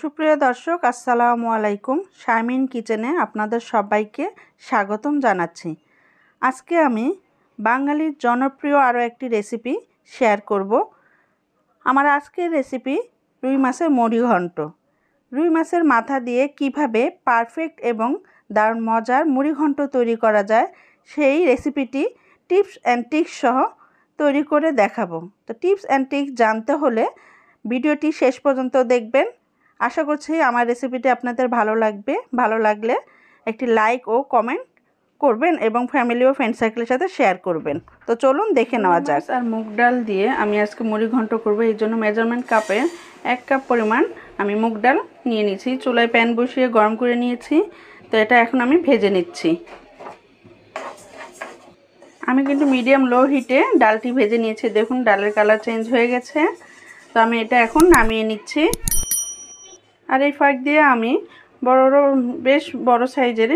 সুপ্রিয় দর্শক আসসালামু আলাইকুম। শারমিন কিচেনে আপনাদের সবাইকে স্বাগতম জানাচ্ছি। আজকে আমি বাঙালির জনপ্রিয় আরও একটি রেসিপি শেয়ার করব। আমার আজকের রেসিপি রুই মাছের মুড়ি ঘন্ট। রুই মাছের মাথা দিয়ে কিভাবে পারফেক্ট এবং দারুণ মজার মুড়ি ঘন্ট তৈরি করা যায় সেই রেসিপিটি টিপস অ্যান্ড ট্রিক্স সহ তৈরি করে দেখাবো। তো টিপস অ্যান্ড ট্রিক্স জানতে হলে ভিডিওটি শেষ পর্যন্ত দেখবেন। আশা করছি আমার রেসিপিটি আপনাদের ভালো লাগবে। ভালো লাগলে একটি লাইক ও কমেন্ট করবেন এবং ফ্যামিলি ও ফ্রেন্ড সার্কেলের সাথে শেয়ার করবেন। তো চলুন দেখে নেওয়া যাক। আর মুগ ডাল দিয়ে আমি আজকে মুড়ি ঘন্ট করব। এই জন্য মেজারমেন্ট কাপে 1 কাপ পরিমাণ আমি মুগ ডাল নিয়ে নিয়েছি। চুলায় প্যান বসিয়ে গরম করে নিয়েছি। তো এটা এখন আমি ভেজে নিচ্ছি। আমি কিন্তু মিডিয়াম লো হিটে ডালটি ভেজে নিয়েছি। দেখুন ডালের কালার চেঞ্জ হয়ে গেছে। তো আমি এটা এখন নামিয়ে নিচ্ছি। আর এই ফাঁক দিয়ে আমি বেশ বড় সাইজের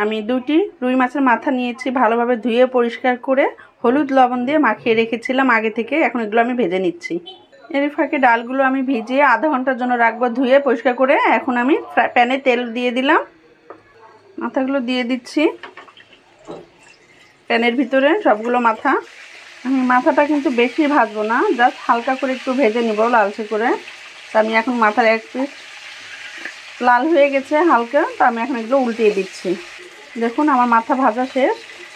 আমি 2টি রুই মাছের মাথা নিয়েছি। ভালোভাবে ধুয়ে পরিষ্কার করে হলুদ লবণ দিয়ে মাখিয়ে রেখেছিলাম আগে থেকে। এখন এগুলো আমি ভেজে নিচ্ছি। এর ফাঁকে ডালগুলো আমি ভিজিয়ে আধা ঘন্টার জন্য রাখবো ধুয়ে পরিষ্কার করে। এখন আমি প্যানে তেল দিয়ে দিলাম। মাথাগুলো দিয়ে দিচ্ছি প্যানের ভিতরে সবগুলো মাথা। আমি মাথাটা কিন্তু বেশি ভাজবো না, জাস্ট হালকা করে একটু ভেজে নিব লালচে করে। তো আমি এখন মাথার এক পিস লাল হয়ে গেছে হালকা। তো আমি এখন এগুলো উল্টিয়ে দিচ্ছি। দেখুন আমার মাথা ভাজা শেষ।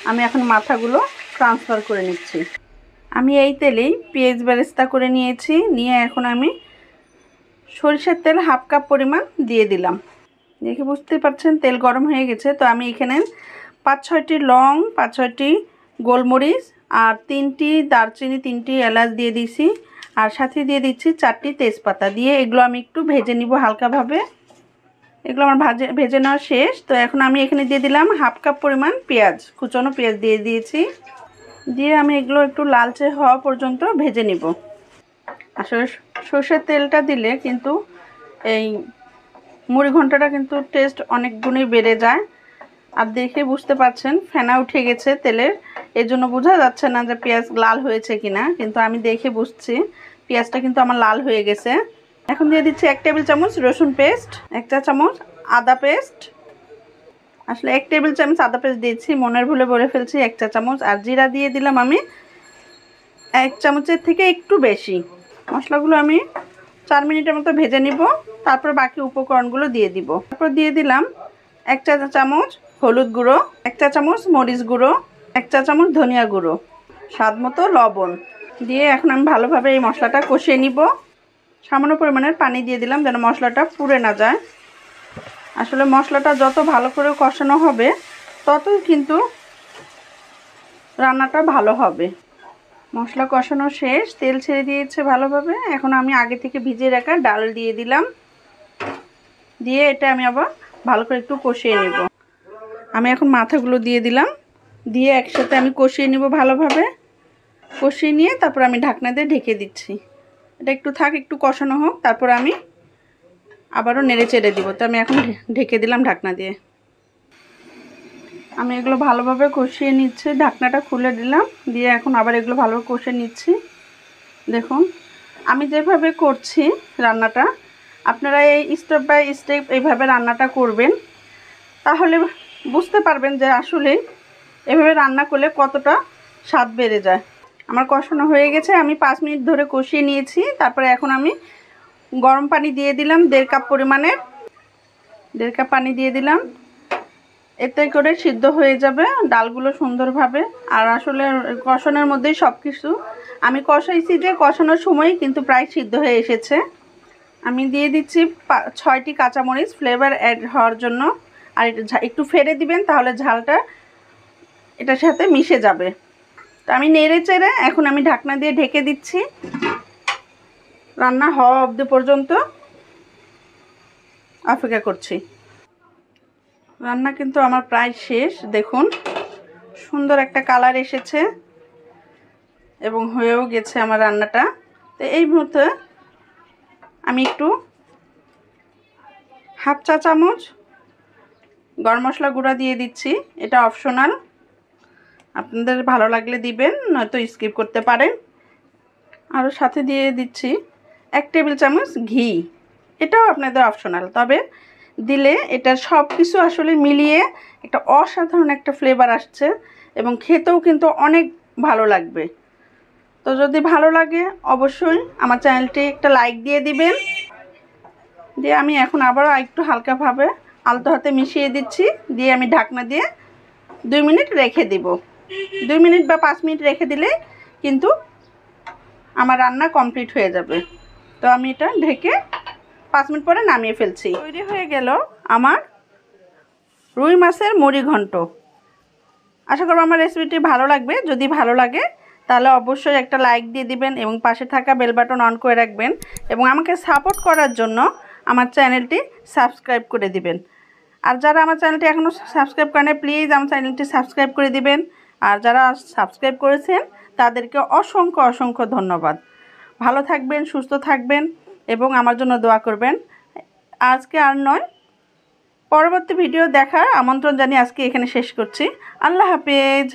আমি এখন মাথাগুলো ট্রান্সফার করে নিচ্ছি। আমি এই তেলেই পেঁয়াজ বেরেস্তা করে নিয়েছি। নিয়ে এখন আমি সরিষার তেল 1/2 কাপ পরিমাণ দিয়ে দিলাম। দেখে বুঝতে পারছেন তেল গরম হয়ে গেছে। তো আমি এখানে 5-6টি লং, 5-6টি গোলমরিচ আর 3টি দারচিনি, 3টি এলাচ দিয়ে দিয়েছি। আর সাথে দিয়ে দিচ্ছি 4টি তেজপাতা দিয়ে এগুলো আমি একটু ভেজে নিব হালকাভাবে। এগুলো আমার ভেজে নেওয়া শেষ। তো এখন আমি এখানে দিয়ে দিলাম 1/2 কাপ পরিমাণ পেঁয়াজ, কুচনো পেঁয়াজ দিয়ে দিয়েছি। দিয়ে আমি এগুলো একটু লালচে হওয়া পর্যন্ত ভেজে নিব। আসলে সরষের তেলটা দিলে কিন্তু এই মুড়ি ঘন্টটা কিন্তু টেস্ট অনেক গুণই বেড়ে যায়। আর দেখে বুঝতে পারছেন ফেনা উঠে গেছে তেলের, এই জন্য বোঝা যাচ্ছে না যে পেঁয়াজ লাল হয়েছে কিনা, কিন্তু আমি দেখে বুঝছি পেঁয়াজটা কিন্তু আমার লাল হয়ে গেছে। এখন দিয়ে দিচ্ছি 1 টেবিল চামচ রসুন পেস্ট, 1 চা চামচ আদা পেস্ট। আসলে 1 টেবিল চামচ আদা পেস্ট দিয়েছি, মনের ভুলে বলে ফেলছি 1 চা চামচ। আর জিরা দিয়ে দিলাম আমি 1 চামচের থেকে একটু বেশি। মশলাগুলো আমি 4 মিনিটের মতো ভেজে নিব। তারপর বাকি উপকরণগুলো দিয়ে দিব। তারপর দিয়ে দিলাম 1 চা চামচ হলুদ গুঁড়ো, 1 চা চামচ মরিচ গুঁড়ো, 1 চা চামচ ধনিয়া গুঁড়ো, স্বাদ মতো লবণ দিয়ে এখন আমি ভালোভাবে এই মশলাটা কষিয়ে নিব। সামান্য পরিমাণের পানি দিয়ে দিলাম যেন মশলাটা পুড়ে না যায়। আসলে মশলাটা যত ভালো করে কষানো হবে ততই কিন্তু রান্নাটা ভালো হবে। মশলা কষানো শেষ, তেল ছেড়ে দিয়েছে ভালোভাবে। এখন আমি আগে থেকে ভিজিয়ে রাখা ডাল দিয়ে দিলাম। দিয়ে এটা আমি আবার ভালো করে একটু কষিয়ে নেব। আমি এখন মাথাগুলো দিয়ে দিলাম। দিয়ে একসাথে আমি কষিয়ে নিব ভালোভাবে। কষিয়ে নিয়ে তারপর আমি ঢাকনা দিয়ে ঢেকে দিচ্ছি। এটা একটু থাক, একটু কষানো হোক, তারপর আমি আবারও নেড়ে চেড়ে দিব। তো আমি এখন ঢেকে দিলাম ঢাকনা দিয়ে। আমি এগুলো ভালোভাবে কষিয়ে নিচ্ছি। ঢাকনাটা খুলে দিলাম। দিয়ে এখন আবার এগুলো ভালোভাবে কষিয়ে নিচ্ছি। দেখুন আমি যেভাবে করছি রান্নাটা, আপনারা এই স্টেপ বাই স্টেপ এইভাবে রান্নাটা করবেন, তাহলে বুঝতে পারবেন যে আসলে এভাবে রান্না করলে কতটা স্বাদ বেড়ে যায়। আমার কষানো হয়ে গেছে। আমি 5 মিনিট ধরে কষিয়ে নিয়েছি। তারপরে এখন আমি গরম পানি দিয়ে দিলাম 1.5 কাপ পরিমাণের। 1.5 কাপ পানি দিয়ে দিলাম। এতে করে সিদ্ধ হয়ে যাবে ডালগুলো সুন্দরভাবে। আর আসলে কষানোর মধ্যেই সব কিছু আমি কষাইছি, যে কষানোর সময় কিন্তু প্রায় সিদ্ধ হয়ে এসেছে। আমি দিয়ে দিচ্ছি 6টি কাঁচামরিচ ফ্লেভার অ্যাড হওয়ার জন্য। আর একটু ফেলে দিবেন, তাহলে ঝালটা এটার সাথে মিশে যাবে। তো আমি নেড়ে চেড়ে এখন আমি ঢাকনা দিয়ে ঢেকে দিচ্ছি। রান্না হওয়া অবধি পর্যন্ত অপেক্ষা করছি। রান্না কিন্তু আমার প্রায় শেষ। দেখুন সুন্দর একটা কালার এসেছে এবং হয়েও গেছে আমার রান্নাটা। তো এই মুহূর্তে আমি একটু 1/2 চা চামচ গরম মশলা গুঁড়া দিয়ে দিচ্ছি। এটা অপশনাল, আপনাদের ভালো লাগলে দিবেন, নয়তো স্কিপ করতে পারেন। আরও সাথে দিয়ে দিচ্ছি 1 টেবিল চামচ ঘি। এটাও আপনাদের অপশনাল, তবে দিলে এটা সব কিছু আসলে মিলিয়ে একটা অসাধারণ একটা ফ্লেভার আসছে এবং খেতেও কিন্তু অনেক ভালো লাগবে। তো যদি ভালো লাগে অবশ্যই আমার চ্যানেলটি একটা লাইক দিয়ে দিবেন। দিয়ে আমি এখন আবারও একটু হালকাভাবে আলতো হাতে মিশিয়ে দিচ্ছি, দিয়ে আমি ঢাকনা দিয়ে 2 মিনিট রেখে দিব। 2 মিনিট বা 5 মিনিট রেখে দিলে কিন্তু আমার রান্না কমপ্লিট হয়ে যাবে। তো আমি এটা ঢেকে 5 মিনিট পরে নামিয়ে ফেলছি। তৈরি হয়ে গেল আমার রুই মাছের মুড়ি ঘন্ট। আশা করব আমার রেসিপিটি ভালো লাগবে। যদি ভালো লাগে তাহলে অবশ্যই একটা লাইক দিয়ে দিবেন এবং পাশে থাকা বেল বাটন অন করে রাখবেন এবং আমাকে সাপোর্ট করার জন্য আমার চ্যানেলটি সাবস্ক্রাইব করে দিবেন। আর যারা আমার চ্যানেলটি এখনও সাবস্ক্রাইব করেন প্লিজ আমার চ্যানেলটি সাবস্ক্রাইব করে দিবেন। আর যারা সাবস্ক্রাইব করেছেন তাদেরকে অসংখ্য অসংখ্য ধন্যবাদ। ভালো থাকবেন, সুস্থ থাকবেন এবং আমার জন্য দোয়া করবেন। আজকে আর নয়, পরবর্তী ভিডিও দেখার আমন্ত্রণ জানিয়ে আজকে এখানে শেষ করছি। আল্লাহ হাফেজ।